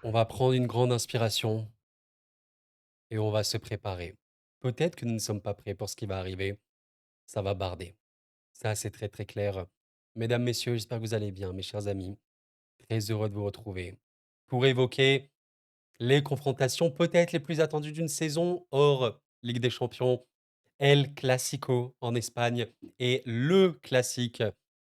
On va prendre une grande inspiration et on va se préparer. Peut-être que nous ne sommes pas prêts pour ce qui va arriver. Ça va barder. Ça, c'est très très clair. Mesdames, messieurs, j'espère que vous allez bien, mes chers amis. Très heureux de vous retrouver pour évoquer les confrontations peut-être les plus attendues d'une saison hors Ligue des Champions, El Clasico en Espagne et le classique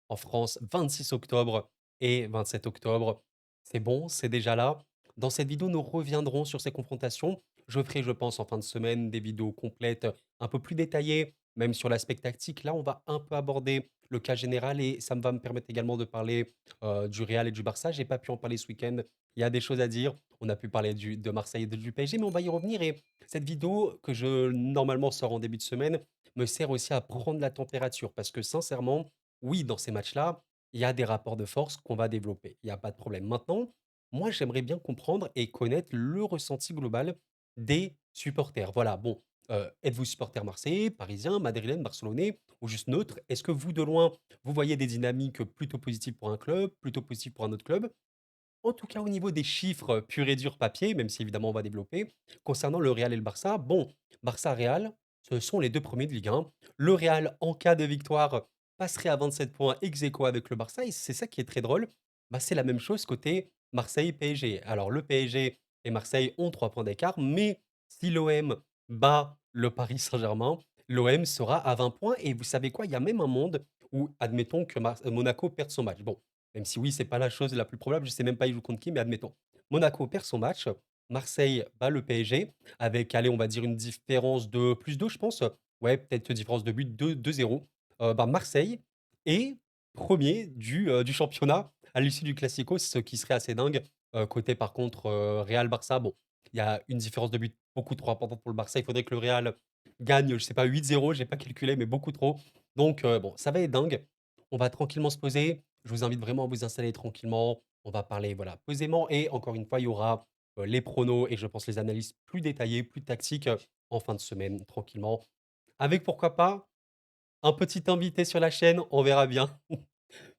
en France, 26 octobre et 27 octobre. C'est bon, c'est déjà là. Dans cette vidéo, nous reviendrons sur ces confrontations. Je ferai, je pense, en fin de semaine, des vidéos complètes, un peu plus détaillées, même sur l'aspect tactique. Là, on va un peu aborder le cas général et ça va me permettre également de parler du Real et du Barça. J'ai pas pu en parler ce week-end. Il y a des choses à dire. On a pu parler de Marseille et du PSG, mais on va y revenir. Et cette vidéo que je normalement sors en début de semaine me sert aussi à prendre la température parce que sincèrement, oui, dans ces matchs-là, il y a des rapports de force qu'on va développer. Il y a pas de problème. Maintenant, moi, j'aimerais bien comprendre et connaître le ressenti global des supporters. Voilà, bon, êtes-vous supporter marseillais, parisien, madrilène, barcelonais ou juste neutre? Est-ce que vous, de loin, vous voyez des dynamiques plutôt positives pour un club, plutôt positives pour un autre club? En tout cas, au niveau des chiffres purs et durs papier, même si évidemment on va développer, concernant le Real et le Barça, bon, Barça-Real, ce sont les 2 premiers de Ligue 1. Le Real, en cas de victoire, passerait à 27 points ex aequo avec le Barça et c'est ça qui est très drôle. Bah, c'est la même chose côté Marseille-PSG. Alors le PSG et Marseille ont 3 points d'écart, mais si l'OM bat le Paris Saint-Germain, l'OM sera à 20 points et vous savez quoi? Il y a même un monde où admettons que Monaco perde son match. Bon, même si oui, c'est pas la chose la plus probable, je sais même pas il joue contre qui, mais admettons. Monaco perd son match, Marseille bat le PSG avec, allez, on va dire une différence de plus 2, je pense. Ouais, peut-être différence de but 2-0. Bah, Marseille est premier du championnat à l'issue du Classico, ce qui serait assez dingue. Côté par contre, Real-Barça, bon, il y a une différence de but beaucoup trop importante pour le Barça. Il faudrait que le Real gagne, je sais pas, 8-0, j'ai pas calculé, mais beaucoup trop. Donc, bon, ça va être dingue. On va tranquillement se poser. Je vous invite vraiment à vous installer tranquillement. On va parler, voilà, posément et encore une fois, il y aura, les pronos et je pense les analyses plus détaillées, plus tactiques, en fin de semaine, tranquillement. Avec pourquoi pas, un petit invité sur la chaîne, on verra bien.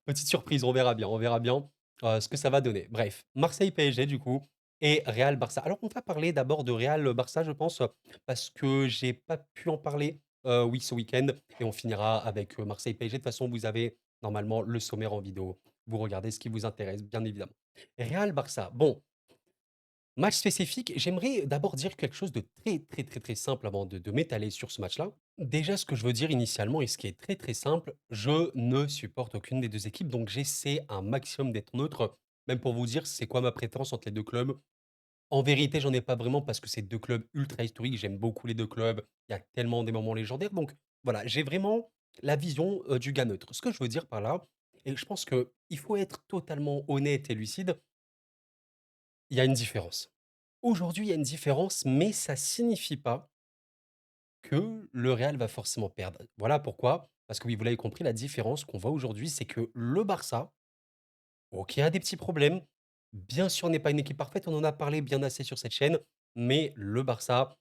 Petite surprise, on verra bien, ce que ça va donner. Bref, Marseille-PSG du coup et Real-Barça. Alors on va parler d'abord de Real-Barça je pense, parce que j'ai pas pu en parler, oui ce week-end et on finira avec, Marseille-PSG. De toute façon, vous avez normalement le sommaire en vidéo. Vous regardez ce qui vous intéresse, bien évidemment. Real-Barça, bon, match spécifique, j'aimerais d'abord dire quelque chose de très, très, très, très simple avant de m'étaler sur ce match-là. Déjà, ce que je veux dire initialement et ce qui est très, très simple, je ne supporte aucune des 2 équipes, donc j'essaie un maximum d'être neutre. Même pour vous dire c'est quoi ma préférence entre les 2 clubs. En vérité, j'en ai pas vraiment parce que c'est 2 clubs ultra historiques, j'aime beaucoup les 2 clubs, il y a tellement des moments légendaires, donc voilà, j'ai vraiment la vision, du gars neutre. Ce que je veux dire par là et je pense qu'il faut être totalement honnête et lucide, il y a une différence. Aujourd'hui, il y a une différence, mais ça signifie pas que le Real va forcément perdre. Voilà pourquoi. Parce que oui, vous l'avez compris, la différence qu'on voit aujourd'hui, c'est que le Barça, OK, a des petits problèmes. Bien sûr, n'est pas une équipe parfaite, on en a parlé bien assez sur cette chaîne, mais le Barça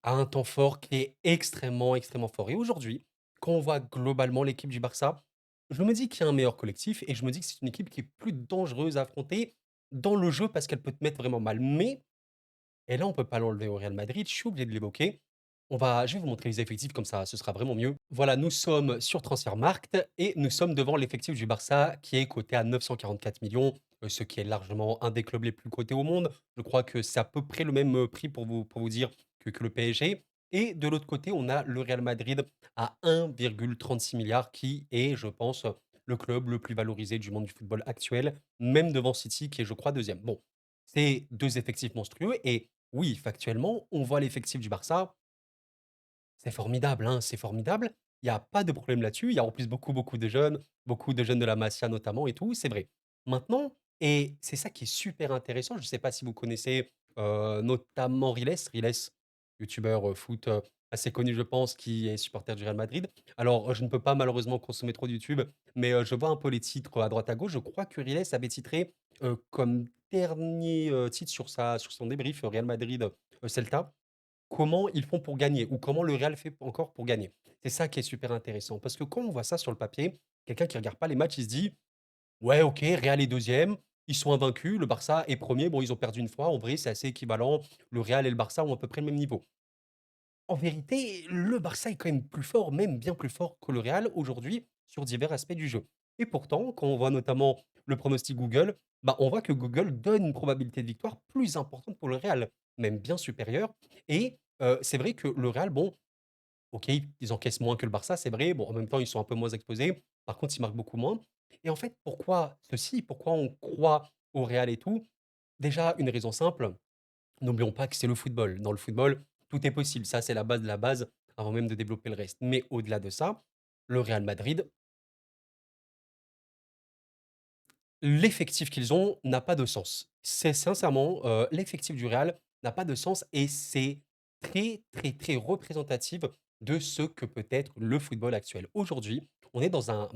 a un temps fort qui est extrêmement, extrêmement fort. Et aujourd'hui, quand on voit globalement l'équipe du Barça, je me dis qu'il y a un meilleur collectif et je me dis que c'est une équipe qui est plus dangereuse à affronter dans le jeu parce qu'elle peut te mettre vraiment mal. Mais et là, on peut pas l'enlever au Real Madrid, je suis obligé de l'évoquer. Je vais vous montrer les effectifs comme ça, ce sera vraiment mieux. Voilà, nous sommes sur Transfermarkt et nous sommes devant l'effectif du Barça qui est coté à 944 millions, ce qui est largement un des clubs les plus cotés au monde. Je crois que c'est à peu près le même, prix pour vous dire que le PSG et de l'autre côté, on a le Real Madrid à 1,36 milliard qui est, je pense, le club le plus valorisé du monde du football actuel, même devant City qui est, je crois, deuxième. Bon, c'est 2 effectifs monstrueux et oui, factuellement, on voit l'effectif du Barça, c'est formidable, hein, c'est formidable. Il y a pas de problème là-dessus. Il y a en plus beaucoup de jeunes de la Masia notamment et tout, c'est vrai. Maintenant et c'est ça qui est super intéressant, je ne sais pas si vous connaissez, notamment Riles, youtubeur, foot, assez connu je pense, qui est supporter du Real Madrid. Alors, je ne peux pas malheureusement consommer trop de YouTube, mais, je vois un peu les titres à droite à gauche. Je crois que Riles avait titré, comme dernier, titre sur son débrief, Real Madrid, Celta. Comment ils font pour gagner ou comment le Real fait encore pour gagner? C'est ça qui est super intéressant parce que quand on voit ça sur le papier, quelqu'un qui regarde pas les matchs, il se dit: «Ouais, OK, Real est deuxième. Ils sont invaincus, le Barça est premier. Bon, ils ont perdu une fois, en vrai, c'est assez équivalent. Le Real et le Barça ont à peu près le même niveau. En vérité, le Barça est quand même plus fort, même bien plus fort que le Real aujourd'hui sur divers aspects du jeu. Et pourtant, quand on voit notamment le pronostic Google, bah, on voit que Google donne une probabilité de victoire plus importante pour le Real, même bien supérieure. Et c'est vrai que le Real, bon, OK, ils encaissent moins que le Barça, c'est vrai. Bon, en même temps, ils sont un peu moins exposés. Par contre, ils marquent beaucoup moins. Et en fait, pourquoi ceci? Pourquoi on croit au Real et tout? Déjà, une raison simple, n'oublions pas que c'est le football. Dans le football, tout est possible. Ça, c'est la base de la base, avant même de développer le reste. Mais au-delà de ça, le Real Madrid, l'effectif qu'ils ont n'a pas de sens. C'est sincèrement, l'effectif du Real n'a pas de sens et c'est très, très, très représentatif de ce que peut être le football actuel. Aujourd'hui, on est dans un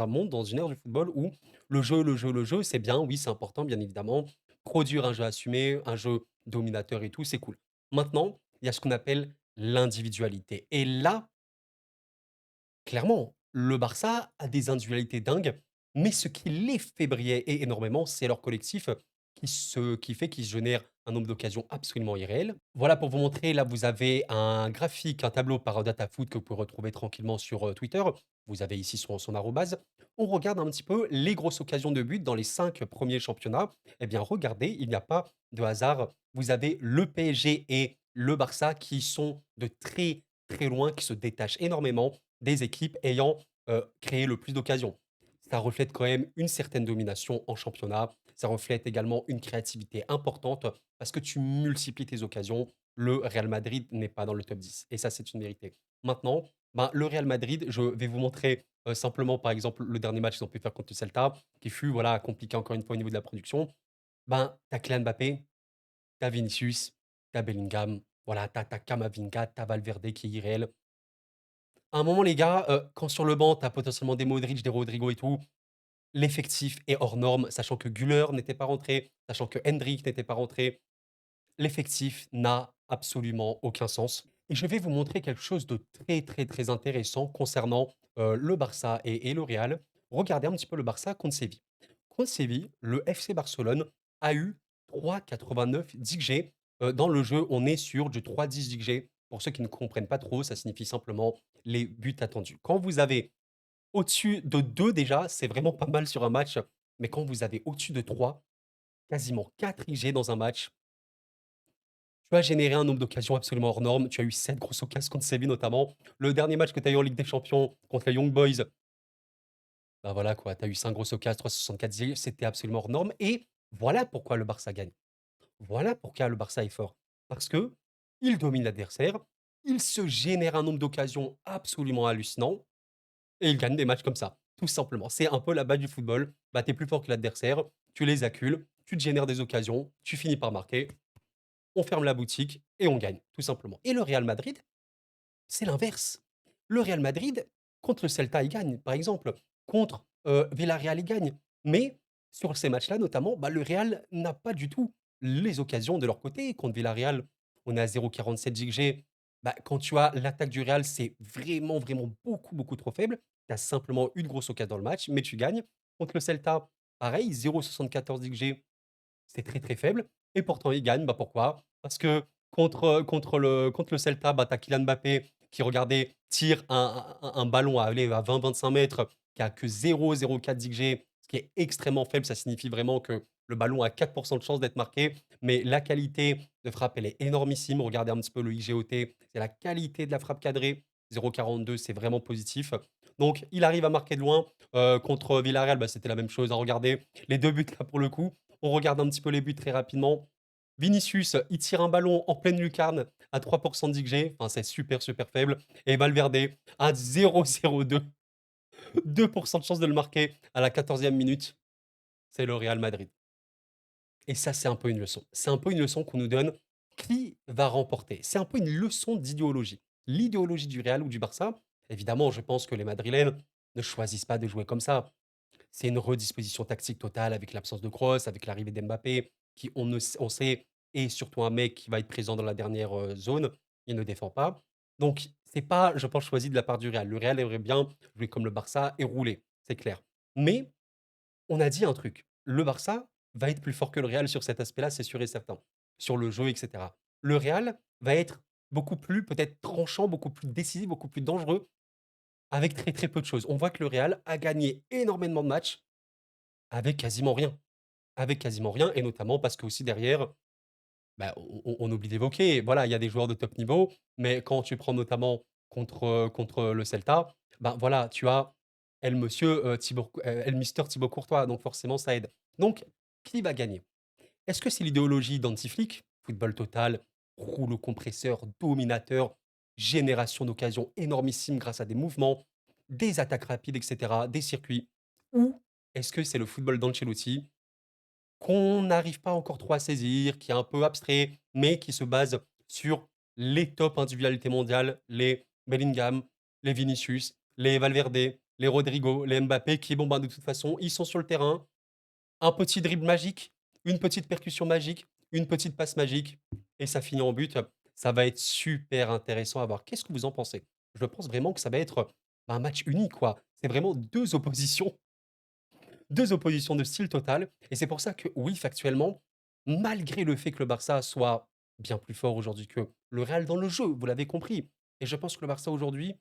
monde, dans une ère du football où le jeu, c'est bien, oui, c'est important, bien évidemment. Produire un jeu assumé, un jeu dominateur et tout, c'est cool. Maintenant, il y a ce qu'on appelle l'individualité et là, clairement, le Barça a des individualités dingues, mais ce qui les fait briller énormément, c'est leur collectif qui fait qu'ils génèrent un nombre d'occasions absolument irréel. Voilà pour vous montrer, là vous avez un graphique, un tableau par DataFoot que vous pouvez retrouver tranquillement sur Twitter. Vous avez ici son arrobase. On regarde un petit peu les grosses occasions de but dans les 5 premiers championnats. Eh bien regardez, il n'y a pas de hasard. Vous avez le PSG et le Barça qui sont de très très loin, qui se détachent énormément des équipes ayant créé le plus d'occasions. Ça reflète quand même une certaine domination en championnat. Ça reflète également une créativité importante parce que tu multiplies tes occasions. Le Real Madrid n'est pas dans le top 10 et ça, c'est une vérité. Maintenant, ben, le Real Madrid, je vais vous montrer simplement, par exemple, le dernier match qu'ils ont pu faire contre le Celta, qui fut voilà, compliqué encore une fois au niveau de la production. Ben, t'as Kylian Mbappé, t'as Vinicius, t'as Bellingham, voilà, t'as Kamavinga, t'as Valverde qui est irréel. À un moment, les gars, quand sur le banc, tu as potentiellement des Modric, des Rodrigo et tout, l'effectif est hors norme, sachant que Güler n'était pas rentré, sachant que Hendrick n'était pas rentré. L'effectif n'a absolument aucun sens et je vais vous montrer quelque chose de très, très, très intéressant concernant, le Barça et le Real. Regardez un petit peu le Barça contre Séville. Contre Séville, le FC Barcelone a eu 3,89 d'XG. Dans le jeu, on est sur du 3,10 d'XG. Pour ceux qui ne comprennent pas trop, ça signifie simplement les buts attendus. Quand vous avez au-dessus de 2 déjà, c'est vraiment pas mal sur un match, mais quand vous avez au-dessus de 3, quasiment 4 IG dans un match, tu as généré un nombre d'occasions absolument hors norme. Tu as eu 7 grosses occasions contre Séville notamment. Le dernier match que tu as eu en Ligue des Champions contre les Young Boys, bah, voilà quoi, tu as eu 5 grosses occasions, 3,64 IG, c'était absolument hors norme et voilà pourquoi le Barça gagne. Voilà pourquoi le Barça est fort. Parce que il domine l'adversaire, il se génère un nombre d'occasions absolument hallucinant et il gagne des matchs comme ça, tout simplement. C'est un peu la base du football. Bah, tu es plus fort que l'adversaire, tu les accules, tu te génères des occasions, tu finis par marquer, on ferme la boutique et on gagne, tout simplement. Et le Real Madrid, c'est l'inverse. Le Real Madrid, contre le Celta, il gagne, par exemple. Contre Villarreal, il gagne. Mais sur ces matchs-là, notamment, bah, le Real n'a pas du tout les occasions de leur côté. Contre Villarreal, on est à 0,47 XG. Bah, quand tu as l'attaque du Real, c'est vraiment, vraiment beaucoup, beaucoup trop faible. Tu as simplement une grosse occasion dans le match, mais tu gagnes. Contre le Celta, pareil, 0,74 XG, c'est très, très faible et pourtant ils gagnent. Bah, pourquoi? Parce que contre le Celta, bah, tu as Kylian Mbappé qui, regardez, tire un ballon à aller à 20-25 mètres, qui a que 0,04 d'XG, ce qui est extrêmement faible. Ça signifie vraiment que le ballon a 4 de chance d'être marqué, mais la qualité de frappe, elle est énormissime. Regardez un petit peu le XGOT, c'est la qualité de la frappe cadrée. 0,42, c'est vraiment positif. Donc il arrive à marquer de loin. Contre Villarreal, bah, c'était la même chose, hein. Regardez les 2 buts là pour le coup. On regarde un petit peu les buts très rapidement. Vinicius, il tire un ballon en pleine lucarne à 3 d'XG, enfin c'est super, super faible et Valverde à 0,02, 2 de chance de le marquer à la 14e minute, c'est le Real Madrid et ça, c'est un peu une leçon. C'est un peu une leçon qu'on nous donne. Qui va remporter? C'est un peu une leçon d'idéologie. L'idéologie du Real ou du Barça, évidemment, je pense que les Madrilènes ne choisissent pas de jouer comme ça. C'est une redisposition tactique totale avec l'absence de Kroos, avec l'arrivée d'Mbappé, qui on sait est surtout un mec qui va être présent dans la dernière, zone. Il ne défend pas. Donc c'est pas, je pense, choisi de la part du Real. Le Real aimerait bien jouer comme le Barça et rouler, c'est clair. Mais on a dit un truc, le Barça va être plus fort que le Real sur cet aspect-là, c'est sûr et certain, sur le jeu et cetera. Le Real va être beaucoup plus peut-être tranchant, beaucoup plus décisif, beaucoup plus dangereux avec très, très peu de choses. On voit que le Real a gagné énormément de matchs avec quasiment rien. Avec quasiment rien et notamment parce qu'aussi derrière, bah, on oublie d'évoquer, voilà, il y a des joueurs de top niveau, mais quand tu prends notamment contre le Celta, ben, voilà, tu as El Monsieur, El Mister Thibaut Courtois, donc forcément ça aide. Donc qui va gagner? Est-ce que c'est l'idéologie d'Hansi Flick? Football total, rouleau compresseur, dominateur, génération d'occasions énormissime grâce à des mouvements, des attaques rapides et cetera, des circuits? Ou est-ce que c'est le football d'Ancelotti qu'on n'arrive pas encore trop à saisir, qui est un peu abstrait, mais qui se base sur les top individualités mondiales, les Bellingham, les Vinicius, les Valverde, les Rodrigo, les Mbappé, qui, bon, ben, de toute façon, ils sont sur le terrain. Un petit dribble magique, une petite percussion magique, une petite passe magique, et ça finit en but. Ça va être super intéressant à voir. Qu'est-ce que vous en pensez? Je pense vraiment que ça va être un match unique, quoi. C'est vraiment deux oppositions de style total. Et c'est pour ça que oui, factuellement, malgré le fait que le Barça soit bien plus fort aujourd'hui que le Real dans le jeu, vous l'avez compris. Et je pense que le Barça aujourd'hui,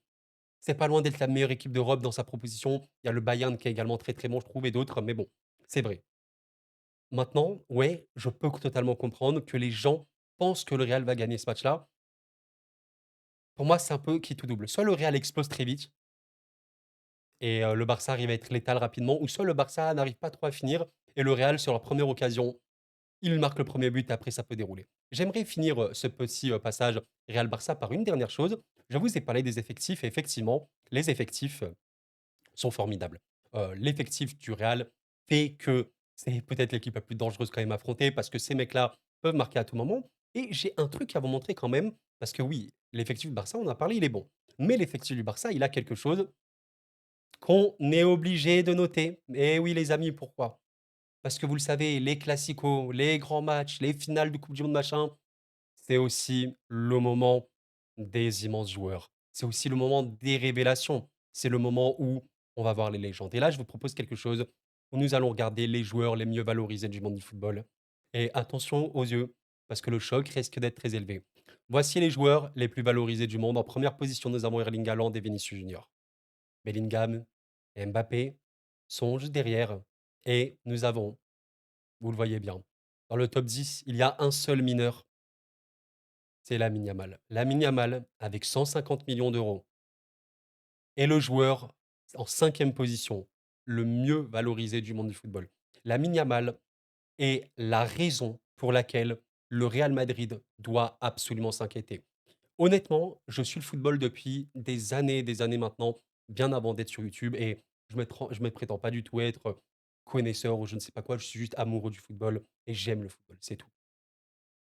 c'est pas loin d'être la meilleure équipe d'Europe dans sa proposition. Il y a le Bayern qui est également très très bon, je trouve, et d'autres, mais bon, c'est vrai. Maintenant, ouais, je peux totalement comprendre que les gens pensent que le Real va gagner ce match-là. Pour moi, c'est un peu qui tout double. Soit le Real explose très vite et le Barça arrive à être létal rapidement, ou soit le Barça n'arrive pas trop à finir et le Real, sur leur première occasion, il marque le premier but et après ça peut dérouler. J'aimerais finir, ce petit, passage Real-Barça par une dernière chose. Je vous ai parlé des effectifs et effectivement, les effectifs, sont formidables. L'effectif du Real fait que c'est peut-être l'équipe la plus dangereuse quand même à affronter parce que ces mecs-là peuvent marquer à tout moment et j'ai un truc à vous montrer quand même parce que oui, l'effectif du Barça, on en a parlé, il est bon. Mais l'effectif du Barça, il a quelque chose qu'on est obligé de noter. Et oui les amis, pourquoi? Parce que vous le savez, les classicos, les grands matchs, les finales de coupe du monde, machin, c'est aussi le moment des immenses joueurs. C'est aussi le moment des révélations. C'est le moment où on va voir les légendes. Et là, je vous propose quelque chose où nous allons regarder les joueurs les mieux valorisés du monde du football. Et attention aux yeux, parce que le choc risque d'être très élevé. Voici les joueurs les plus valorisés du monde. En première position, nous avons Erling Haaland et Vinicius Junior. Bellingham et Mbappé sont juste derrière. Et nous avons, vous le voyez bien, dans le top 10, il y a un seul mineur, c'est Lamine Yamal. Lamine Yamal, avec 150 millions d'euros, est le joueur en cinquième position, le mieux valorisé du monde du football. Lamine Yamal est la raison pour laquelle le Real Madrid doit absolument s'inquiéter. Honnêtement, je suis le football depuis des années maintenant, bien avant d'être sur YouTube, et je me prétends pas du tout être connaisseur ou je ne sais pas quoi, je suis juste amoureux du football et j'aime le football, c'est tout.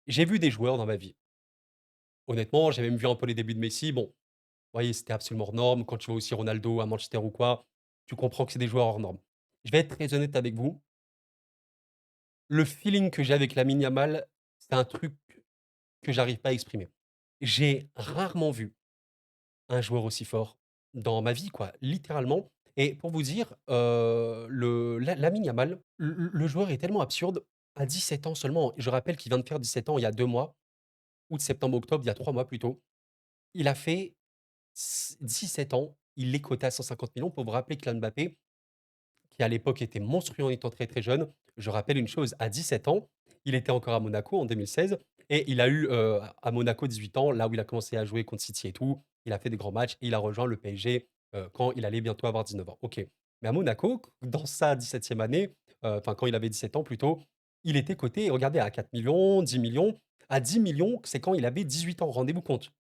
J'ai vu des joueurs dans ma vie. Honnêtement, j'ai même vu un peu les débuts de Messi. Bon, oui, c'était absolument hors norme. Quand tu vois aussi Ronaldo à Manchester ou quoi, tu comprends que c'est des joueurs hors normes. Je vais être très honnête avec vous. Le feeling que j'ai avec Lamine Yamal, c'est un truc que j'arrive pas à exprimer. J'ai rarement vu un joueur aussi fort dans ma vie, quoi, littéralement. Et pour vous dire, Lamine Yamal, le joueur est tellement absurde. À 17 ans seulement, je rappelle qu'il vient de faire 17 ans il y a 2 mois, août, septembre, octobre, il y a 3 mois plutôt. Il a fait 17 ans, il est coté à 150 millions pour vous rappeler Kylian Mbappé, qui à l'époque était monstrueux en étant très, très jeune. Je rappelle une chose, à 17 ans, il était encore à Monaco en 2016 et il a eu, à Monaco 18 ans, là où il a commencé à jouer contre City et tout. Il a fait des grands matchs et il a rejoint le PSG, quand il allait bientôt avoir 19 ans. OK. Mais à Monaco, dans sa 17e année, enfin quand il avait 17 ans plutôt, il était coté, regardez, à 4 millions, 10 millions. À 10 millions, c'est quand il avait 18 ans, rendez-vous compte.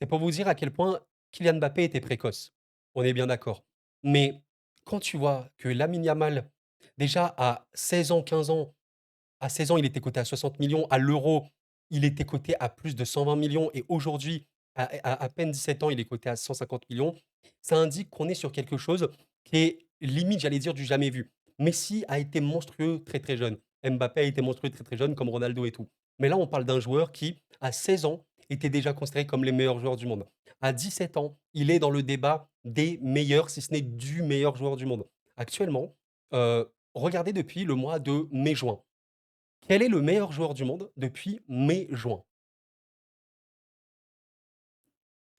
C'est pour vous dire à quel point Kylian Mbappé était précoce. On est bien d'accord. Mais quand tu vois que Lamine Yamal, déjà à 16 ans, 15 ans, à 16 ans, il était coté à 60 millions, à l'Euro, il était coté à plus de 120 millions et aujourd'hui, à peine 17 ans, il est coté à 150 millions. Ça indique qu'on est sur quelque chose qui est limite, j'allais dire, du jamais vu. Messi a été monstrueux très, très jeune. Mbappé a été monstrueux très, très jeune comme Ronaldo et tout. Mais là, on parle d'un joueur qui, à 16 ans, était déjà considéré comme les meilleurs joueurs du monde. À 17 ans, il est dans le débat des meilleurs, si ce n'est du meilleur joueur du monde. Actuellement, heu, Regardez depuis le mois de mai-juin. Quel est le meilleur joueur du monde depuis mai-juin?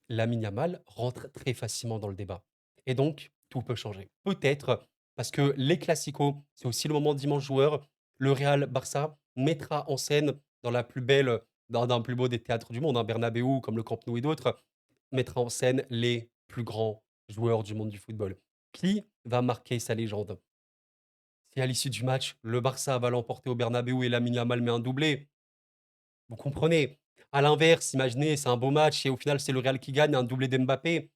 Lamine Yamal rentre très facilement dans le débat. Et donc, tout peut changer. Peut-être parce que les Classicos, c'est aussi le moment dimanche joueur. Le Real Barça mettra en scène dans la plus belle, dans le plus beau des théâtres du monde, un Bernabéu comme le Camp Nou et d'autres, mettra en scène les plus grands joueurs du monde du football. Qui va marquer sa légende? Si à l'issue du match, le Barça va l'emporter au Bernabéu et Lamine Yamal met un doublé, vous comprenez? À l'inverse, imaginez, c'est un beau match et au final, c'est le Real qui gagne, un doublé d'Mbappé.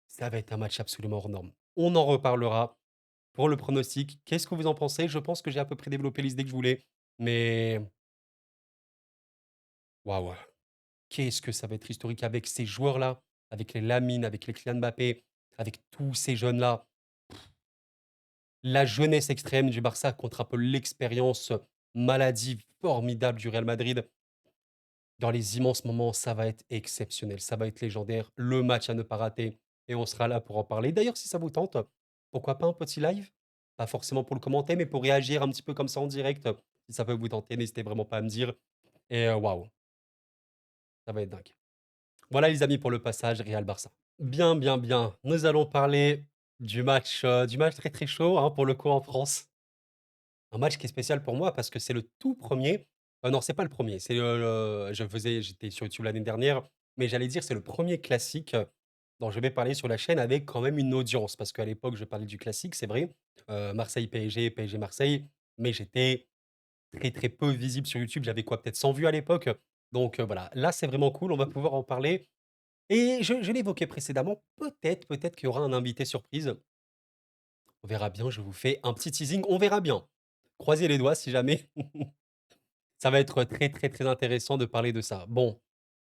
Ça va être un match absolument hors norme. On en reparlera pour le pronostic. Qu'est-ce que vous en pensez? Je pense que j'ai à peu près développé les idées que je voulais. Mais waouh, qu'est-ce que ça va être historique avec ces joueurs-là, avec les Lamine, avec les Kylian Mbappé, avec tous ces jeunes-là. La jeunesse extrême du Barça contre un peu l'expérience maladive formidable du Real Madrid. Dans les immenses moments, ça va être exceptionnel, ça va être légendaire, le match à ne pas rater et on sera là pour en parler. D'ailleurs, si ça vous tente, pourquoi pas un petit live? Pas forcément pour le commenter, mais pour réagir un petit peu comme ça en direct. Si ça peut vous tenter, n'hésitez vraiment pas à me dire. Et waouh, ça va être dingue. Voilà les amis pour le passage Real-Barça. Bien, bien, bien. Nous allons parler du match très très chaud hein, pour le coup en France. Un match qui est spécial pour moi parce que c'est le tout premier. Non, c'est pas le premier. J'étais sur YouTube l'année dernière, mais j'allais dire c'est le premier classique dont je vais parler sur la chaîne avec quand même une audience. Parce qu'à l'époque, je parlais du classique, c'est vrai. Marseille-PSG, PSG-Marseille. Mais j'étais très très peu visible sur YouTube. J'avais quoi, peut-être 100 vues à l'époque. Donc voilà, là c'est vraiment cool. On va pouvoir en parler. Et je l'évoquais précédemment. Peut-être qu'il y aura un invité surprise. On verra bien. Je vous fais un petit teasing. On verra bien. Croisez les doigts si jamais. Ça va être très, très, très intéressant de parler de ça. Bon,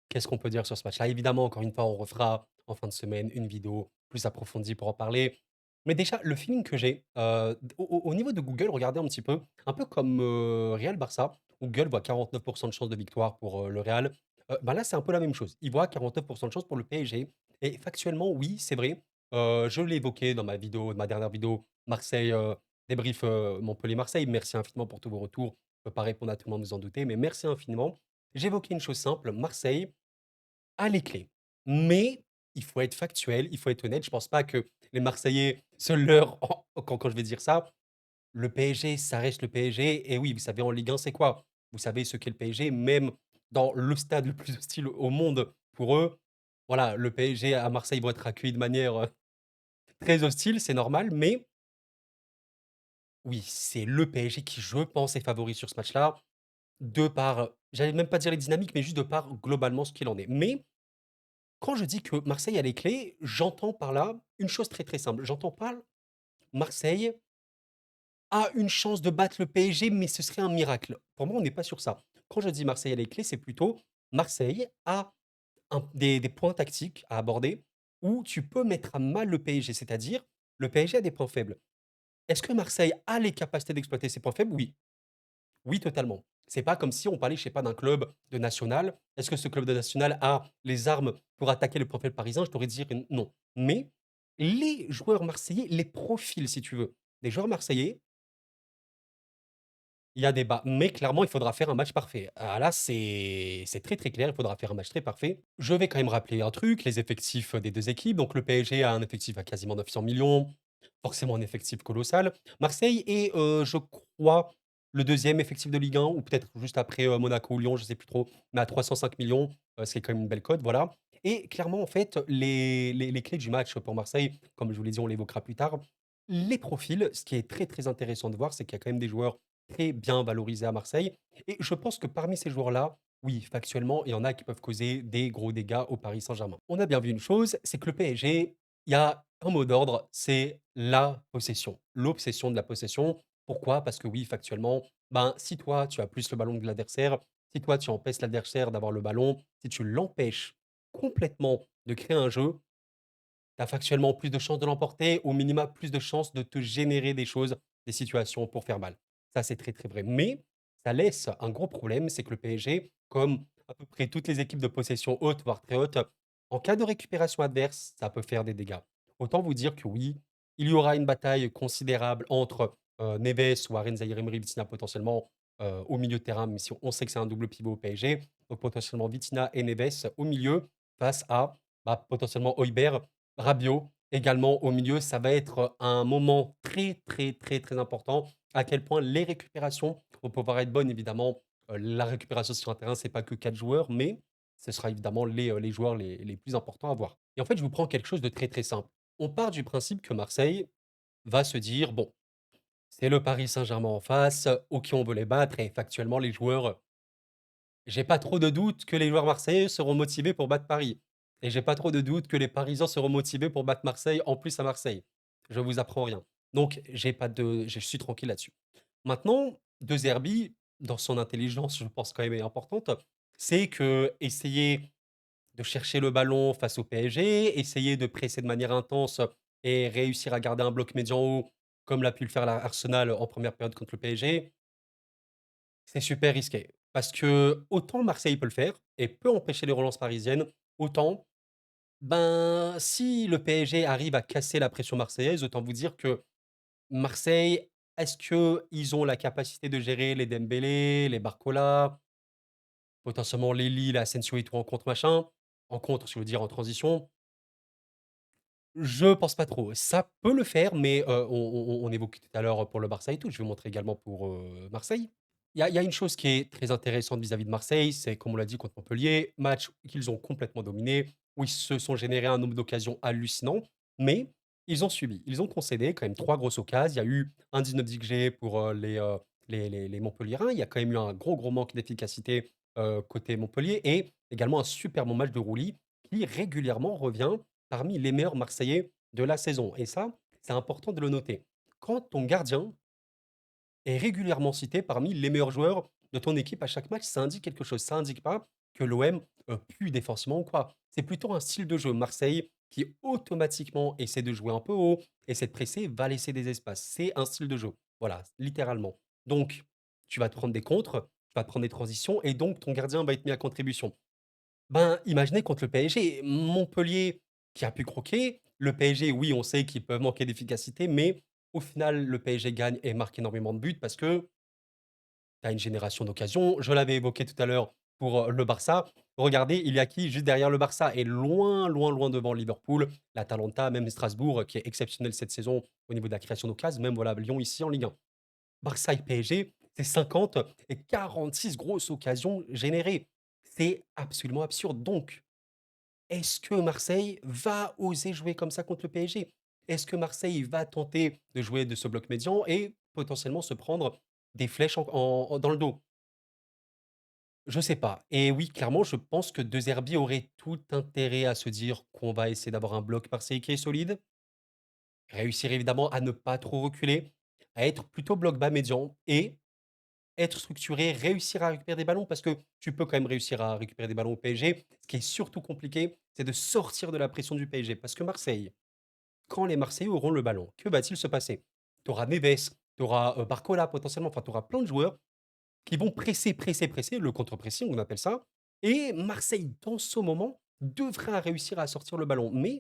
qu'est-ce qu'on peut dire sur ce match-là? Évidemment, encore une fois, on refera en fin de semaine une vidéo plus approfondie pour en parler. Mais déjà, le feeling que j'ai, au niveau de Google, regardez un peu comme, Real Barça, où Google voit 49 de chances de victoire pour, le Real. Bah, là, c'est un peu la même chose. Il voit 49 de chances pour le PSG et factuellement, oui, c'est vrai. Je l'ai évoqué dans ma dernière vidéo Marseille, débrief, Montpellier-Marseille. Merci infiniment pour tous vos retours. Je peux pas répondre à tout le monde, vous en doutez, mais merci infiniment. J'évoquais une chose simple, Marseille a les clés. Mais il faut être factuel, il faut être honnête. Je pense pas que les Marseillais se leurrent quand je vais dire ça. Le PSG, ça reste le PSG. Et oui, vous savez, en Ligue 1, c'est quoi? Vous savez ce qu'est le PSG, même dans le stade le plus hostile au monde pour eux. Voilà, le PSG à Marseille vont être accueillis de manière très hostile, c'est normal. Mais oui, c'est le PSG qui, je pense, est favori sur ce match-là. De par, j'allais même pas dire les dynamiques, mais juste de par globalement ce qu'il en est. Mais quand je dis que Marseille a les clés, j'entends par là une chose très, très simple. J'entends pas Marseille a une chance de battre le PSG, mais ce serait un miracle. Pour moi, on n'est pas sur ça. Quand je dis Marseille a les clés, c'est plutôt Marseille a des points tactiques à aborder où tu peux mettre à mal le PSG, c'est-à-dire le PSG a des points faibles. Est-ce que Marseille a les capacités d'exploiter ses points faibles? Oui. Oui, totalement. C'est pas comme si on parlait, je sais pas, d'un club de national. Est-ce que ce club de national a les armes pour attaquer le profil parisien? Je t'aurais dit non. Mais les joueurs marseillais, les profils, si tu veux, des joueurs marseillais, il y a débat. Mais clairement, il faudra faire un match parfait. Ah là, c'est très très clair. Il faudra faire un match très parfait. Je vais quand même rappeler un truc, les effectifs des deux équipes. Donc le PSG a un effectif à quasiment 900 millions, forcément un effectif colossal. Marseille est, je crois, le deuxième effectif de Ligue 1, ou peut-être juste après Monaco ou Lyon, je sais plus trop, mais à 305 millions, c'est quand même une belle cote, voilà. Et clairement, en fait, les clés du match pour Marseille, comme je vous l'ai dit, on l'évoquera plus tard. Les profils, ce qui est très très intéressant de voir, c'est qu'il y a quand même des joueurs très bien valorisés à Marseille. Et je pense que parmi ces joueurs-là, oui, factuellement, il y en a qui peuvent causer des gros dégâts au Paris Saint-Germain. On a bien vu une chose, c'est que le PSG, il y a un mot d'ordre, c'est la possession, l'obsession de la possession. Pourquoi? Parce que oui, factuellement, ben, si toi, tu as plus le ballon que l'adversaire, si toi, tu empêches l'adversaire d'avoir le ballon, si tu l'empêches complètement de créer un jeu, tu as factuellement plus de chances de l'emporter, au minima plus de chances de te générer des choses, des situations pour faire mal. Ça, c'est très, très vrai. Mais ça laisse un gros problème, c'est que le PSG, comme à peu près toutes les équipes de possession haute, voire très haute, en cas de récupération adverse, ça peut faire des dégâts. Autant vous dire que oui, il y aura une bataille considérable entre Neves ou Aren Zaïre-Emery, Vitinha potentiellement, au milieu de terrain, même si on sait que c'est un double pivot au PSG. Donc potentiellement Vitinha et Neves au milieu face à, bah, potentiellement Højbjerg, Rabiot également au milieu. Ça va être un moment très, très, très, très important. À quel point les récupérations vont pouvoir être bonnes, évidemment. La récupération sur un terrain, c'est pas que 4 joueurs, mais ce sera évidemment les joueurs les plus importants à voir. Et en fait, je vous prends quelque chose de très, très simple. On part du principe que Marseille va se dire: «Bon, c'est le Paris Saint-Germain en face, OK, on veut les battre» et factuellement les joueurs, j'ai pas trop de doutes que les joueurs marseillais seront motivés pour battre Paris et j'ai pas trop de doutes que les Parisiens seront motivés pour battre Marseille, en plus à Marseille. Je vous apprends rien. Donc j'ai pas de je suis tranquille là-dessus. Maintenant, De Zerbi, dans son intelligence, je pense quand même est importante, c'est que essayer de chercher le ballon face au PSG, essayer de presser de manière intense et réussir à garder un bloc médian haut, comme l'a pu le faire l'Arsenal en première période contre le PSG, c'est super risqué. Parce que autant Marseille peut le faire et peut empêcher les relances parisiennes, autant, ben, si le PSG arrive à casser la pression marseillaise, autant vous dire que Marseille, est-ce qu'ils ont la capacité de gérer les Dembélé, les Barcola, potentiellement les Lille, Asensio et tout en contre machin, en contre, je veux dire en transition? Je pense pas trop. Ça peut le faire, mais on évoquait tout à l'heure pour le Barça et tout, je vais montrer également pour, Marseille. Il y a une chose qui est très intéressante vis-à-vis de Marseille, c'est comme on l'a dit contre Montpellier, match qu'ils ont complètement dominé, où ils se sont générés un nombre d'occasions hallucinant, mais ils ont subi. Ils ont concédé quand même 3 grosses occasions. Il y a eu un 19 XG pour, les Montpelliérains. Il y a quand même eu un gros, gros manque d'efficacité, côté Montpellier et également un super bon match de Rouli qui régulièrement revient parmi les meilleurs Marseillais de la saison et ça, c'est important de le noter. Quand ton gardien est régulièrement cité parmi les meilleurs joueurs de ton équipe à chaque match, ça indique quelque chose. Ça indique pas que l'OM, pue défensivement ou quoi. C'est plutôt un style de jeu. Marseille qui automatiquement essaie de jouer un peu haut, essaie de presser, va laisser des espaces. C'est un style de jeu. Voilà, littéralement. Donc, tu vas te prendre des contres, tu vas te prendre des transitions et donc ton gardien va être mis à contribution. Ben, imaginez contre le PSG, Montpellier qui a pu croquer. Le PSG, oui, on sait qu'ils peuvent manquer d'efficacité, mais au final, le PSG gagne et marque énormément de buts parce que tu as une génération d'occasions. Je l'avais évoqué tout à l'heure pour le Barça. Regardez, il y a qui juste derrière le Barça et loin, loin, loin devant Liverpool, l'Atalanta, même Strasbourg, qui est exceptionnel cette saison au niveau de la création d'occasions, même voilà, Lyon ici en Ligue 1. Barça et PSG, c'est 50 et 46 grosses occasions générées. C'est absolument absurde. Donc, est-ce que Marseille va oser jouer comme ça contre le PSG? Est-ce que Marseille va tenter de jouer de ce bloc médian et potentiellement se prendre des flèches dans le dos? Je sais pas. Et oui, clairement, je pense que De Zerbi aurait tout intérêt à se dire qu'on va essayer d'avoir un bloc Marseille qui est solide, réussir évidemment à ne pas trop reculer, à être plutôt bloc bas médian et être structuré, réussir à récupérer des ballons parce que tu peux quand même réussir à récupérer des ballons au PSG. Ce qui est surtout compliqué, c'est de sortir de la pression du PSG parce que Marseille, quand les Marseillais auront le ballon, que va-t-il se passer? Tu auras Neves, tu auras Barcola potentiellement, enfin tu auras plein de joueurs qui vont presser, presser, presser, le contre-pressing, on appelle ça. Et Marseille, dans ce moment, devra réussir à sortir le ballon. Mais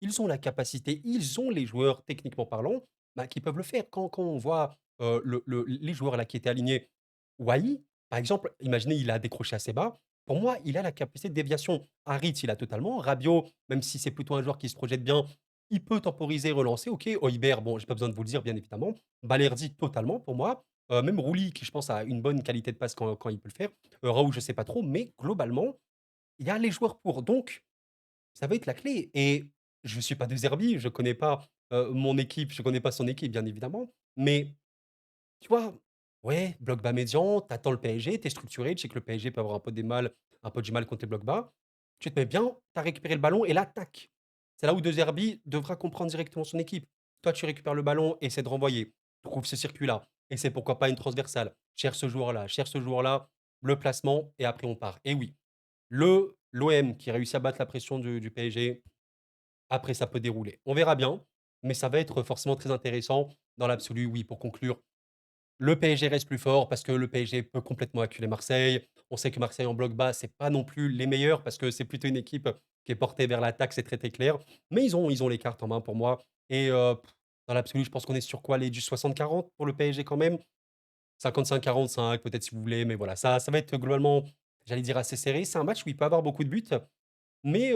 ils ont la capacité, ils ont les joueurs, techniquement parlant, bah, qui peuvent le faire. Quand on voit les joueurs là qui étaient alignés, Wai, par exemple, imaginez, il a décroché assez bas. Pour moi, il a la capacité de déviation. Harit, il a totalement. Rabiot, même si c'est plutôt un joueur qui se projette bien, il peut temporiser, relancer. Ok, Højbjerg, bon, j'ai pas besoin de vous le dire, bien évidemment. Balerdi, totalement pour moi. Même Rouli qui je pense a une bonne qualité de passe quand il peut le faire. Raoult, je sais pas trop, mais globalement, il y a les joueurs pour. Donc, ça va être la clé et je suis pas De Zerbi, je connais pas, mon équipe, je connais pas son équipe bien évidemment, mais tu vois? Ouais, bloc bas médian, tu attends le PSG, tu es structuré, tu sais que le PSG peut avoir un peu du mal contre les blocs bas. Tu te mets bien, tu as récupéré le ballon et là, tac! C'est là où De Zerbi devra comprendre directement son équipe. Toi, tu récupères le ballon, essaie de renvoyer. Trouve ce circuit-là et c'est pourquoi pas une transversale. Cherche ce joueur-là, le placement et après on part. Et oui, l'OM qui réussit à battre la pression du PSG, après ça peut dérouler. On verra bien, mais ça va être forcément très intéressant. Dans l'absolu, oui, pour conclure, le PSG reste plus fort parce que le PSG peut complètement acculer Marseille. On sait que Marseille en bloc bas, c'est pas non plus les meilleurs parce que c'est plutôt une équipe qui est portée vers l'attaque, c'est très, très clair. Mais ils ont les cartes en main pour moi et Dans l'absolu, je pense qu'on est sur quoi? Les du 60-40 pour le PSG quand même? 55-45 peut-être si vous voulez, mais voilà, ça va être globalement, j'allais dire assez serré. C'est un match où il peut avoir beaucoup de buts, mais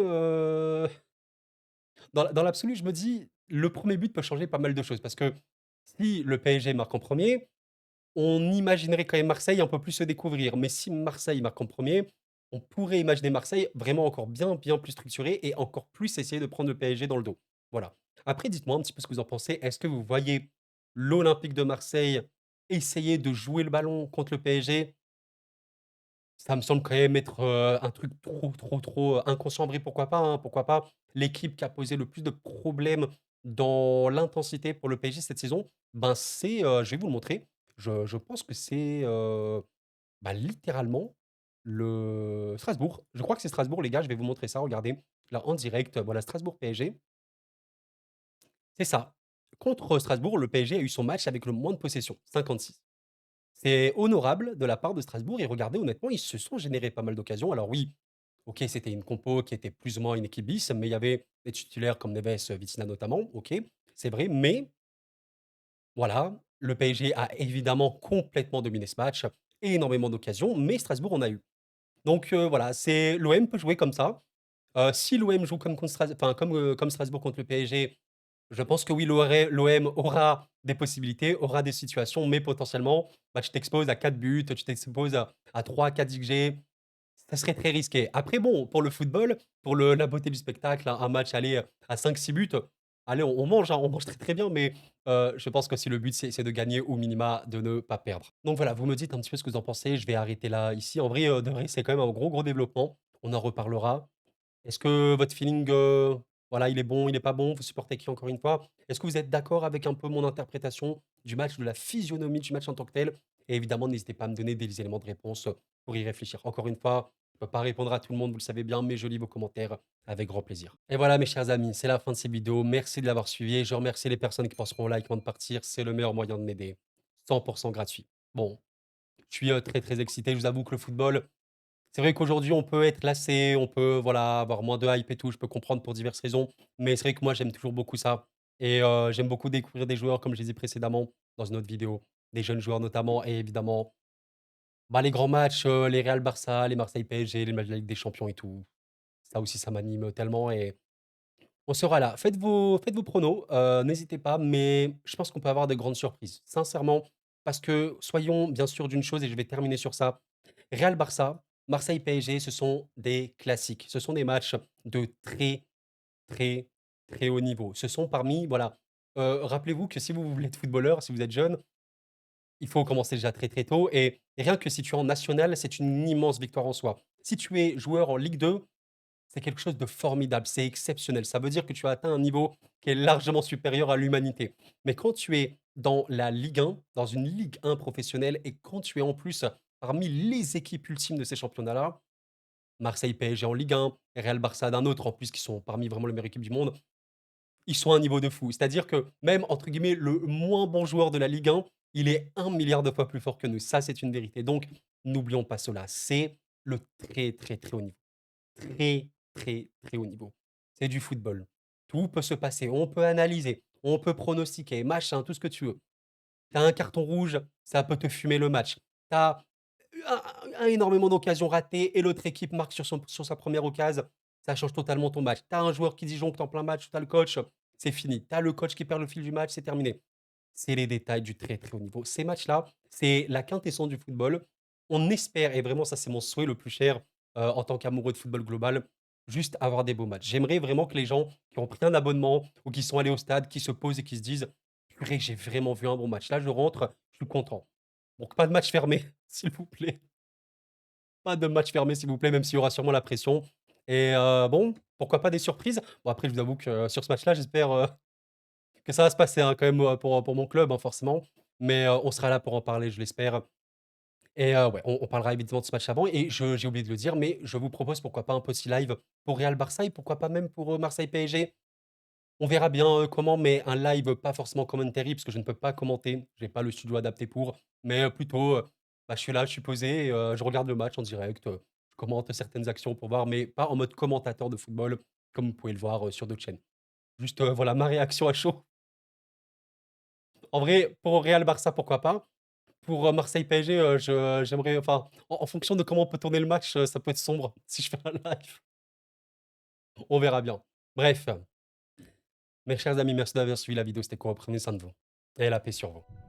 dans l'absolu, je me dis: «Le premier but peut changer pas mal de choses». Parce que si le PSG marque en premier, on imaginerait quand même Marseille un peu plus se découvrir. Mais si Marseille marque en premier, on pourrait imaginer Marseille vraiment encore bien, bien plus structuré et encore plus essayer de prendre le PSG dans le dos. Voilà. Après, dites-moi un petit peu ce que vous en pensez. Est-ce que vous voyez l'Olympique de Marseille essayer de jouer le ballon contre le PSG? Ça me semble quand même être, un truc trop, trop, trop, inconscient. En vrai, pourquoi pas, hein, pourquoi pas? L'équipe qui a posé le plus de problèmes dans l'intensité pour le PSG cette saison, ben, c'est, je vais vous le montrer. Je pense que c'est, bah, littéralement le Strasbourg. Je crois que c'est Strasbourg, les gars, je vais vous montrer ça, regardez. Là, en direct, voilà, Strasbourg PSG. C'est ça. Contre Strasbourg, le PSG a eu son match avec le moins de possession, 56. C'est honorable de la part de Strasbourg et regardez, honnêtement, ils se sont générés pas mal d'occasions. Alors oui, OK, c'était une compo qui était plus ou moins une équipe bis, mais il y avait des titulaires comme Neves, Vitinha notamment, OK, c'est vrai, mais voilà, le PSG a évidemment complètement dominé ce match, énormément d'occasions, mais Strasbourg en a eu. Donc voilà, c'est l'OM peut jouer comme ça. Si l'OM joue comme contre comme Strasbourg contre le PSG, je pense que oui, l'OM aura des possibilités, aura des situations, mais potentiellement, bah, tu t'exposes à 4 buts, tu t'exposes à 3-4 XG. Ça serait très risqué. Après bon, pour le football, pour le la beauté du spectacle, un match aller, à 5-6 buts, allez, on mange, hein, on mange très, très bien, mais je pense que si le but c'est de gagner au minima, de ne pas perdre. Donc voilà, vous me dites un petit peu ce que vous en pensez. Je vais arrêter là, ici. En vrai, de vrai, c'est quand même un gros, gros développement. On en reparlera. Est-ce que votre feeling, voilà, il est bon, il est pas bon? Vous supportez qui encore une fois? Est-ce que vous êtes d'accord avec un peu mon interprétation du match, de la physionomie du match en tant que tel? Et évidemment, n'hésitez pas à me donner des éléments de réponse, pour y réfléchir. Encore une fois, je peux pas répondre à tout le monde, vous le savez bien, mais je lis vos commentaires avec grand plaisir. Et voilà mes chers amis, c'est la fin de cette vidéo. Merci de l'avoir suivi et je remercie les personnes qui penseront au like avant de partir, c'est le meilleur moyen de m'aider. 100 gratuit. Bon, je suis, très, très excité. Je vous avoue que le football, c'est vrai qu'aujourd'hui, on peut être lassé, on peut, voilà, avoir moins de hype et tout, je peux comprendre pour diverses raisons, mais c'est vrai que moi, j'aime toujours beaucoup ça et j'aime beaucoup découvrir des joueurs, comme je l'ai dit précédemment dans une autre vidéo, des jeunes joueurs notamment et évidemment, bah, les grands matchs, les Real Barça, les Marseille PSG, les matchs de la Ligue des Champions et tout. Ça aussi, ça m'anime tellement et on sera là. Faites vos pronos, n'hésitez pas, mais je pense qu'on peut avoir de grandes surprises. Sincèrement, parce que soyons bien sûrs d'une chose et je vais terminer sur ça. Real Barça, Marseille PSG, ce sont des classiques. Ce sont des matchs de très, très, très haut niveau. Ce sont parmi voilà, rappelez-vous que si vous voulez être footballeur, si vous êtes jeune, il faut commencer déjà très, très tôt et rien que si tu es en national, c'est une immense victoire en soi. Si tu es joueur en Ligue 2, c'est quelque chose de formidable, c'est exceptionnel. Ça veut dire que tu as atteint un niveau qui est largement supérieur à l'humanité. Mais quand tu es dans la Ligue 1, dans une Ligue 1 professionnelle et quand tu es en plus parmi les équipes ultimes de ces championnats-là, Marseille PSG en Ligue 1, Real Barça d'un autre en plus qui sont parmi vraiment les meilleures équipes du monde, ils sont à un niveau de fou. C'est-à-dire que même entre guillemets «le moins bon joueur de la Ligue 1», il est 1 milliard de fois plus fort que nous. Ça, c'est une vérité. Donc n'oublions pas cela. C'est le très, très, très haut niveau. Très, très, très haut niveau. C'est du football. Tout peut se passer. On peut analyser, on peut pronostiquer, machin, tout ce que tu veux. Tu as un carton rouge, ça peut te fumer le match. Tu as énormément d'occasions ratées et l'autre équipe marque sur sa première occasion, ça change totalement ton match. Tu as un joueur qui disjoncte en plein match, tu as le coach, c'est fini. Tu as le coach qui perd le fil du match, c'est terminé. C'est les détails du très, très haut niveau. Ces matchs-là, c'est la quintessence du football. On espère et vraiment ça, c'est mon souhait le plus cher, en tant qu'amoureux de football global, juste avoir des beaux matchs. J'aimerais vraiment que les gens qui ont pris un abonnement ou qui sont allés au stade, qui se posent et qui se disent: «Purée, j'ai vraiment vu un bon match. Là, je rentre, je suis content». Donc pas de match fermé, s'il vous plaît. Pas de match fermé, s'il vous plaît, même s'il y aura sûrement la pression et bon, pourquoi pas des surprises? Bon après, je vous avoue que sur ce match-là, j'espère, que ça va se passer, hein, quand même, pour mon club, hein, forcément. Mais, on sera là pour en parler, je l'espère. Et ouais, on parlera évidemment de ce match avant et je j'ai oublié de le dire, mais je vous propose pourquoi pas un petit live pour Real Barça et pourquoi pas même pour, Marseille PSG. On verra bien, comment, mais un live pas forcément commentary parce que je ne peux pas commenter. J'ai pas le studio adapté pour, mais, plutôt, bah, je suis là, je suis posé et je regarde le match en direct, je commente certaines actions pour voir, mais pas en mode commentateur de football comme vous pouvez le voir, sur d'autres chaînes. Juste, voilà ma réaction à chaud. En vrai, pour Real Barça, pourquoi pas. Pour, Marseille PSG, je j'aimerais enfin, en fonction de comment on peut tourner le match, ça peut être sombre si je fais un live. On verra bien. Bref, mes chers amis, merci d'avoir suivi la vidéo, c'était cool. Prenez soin de vous et la paix sur vous.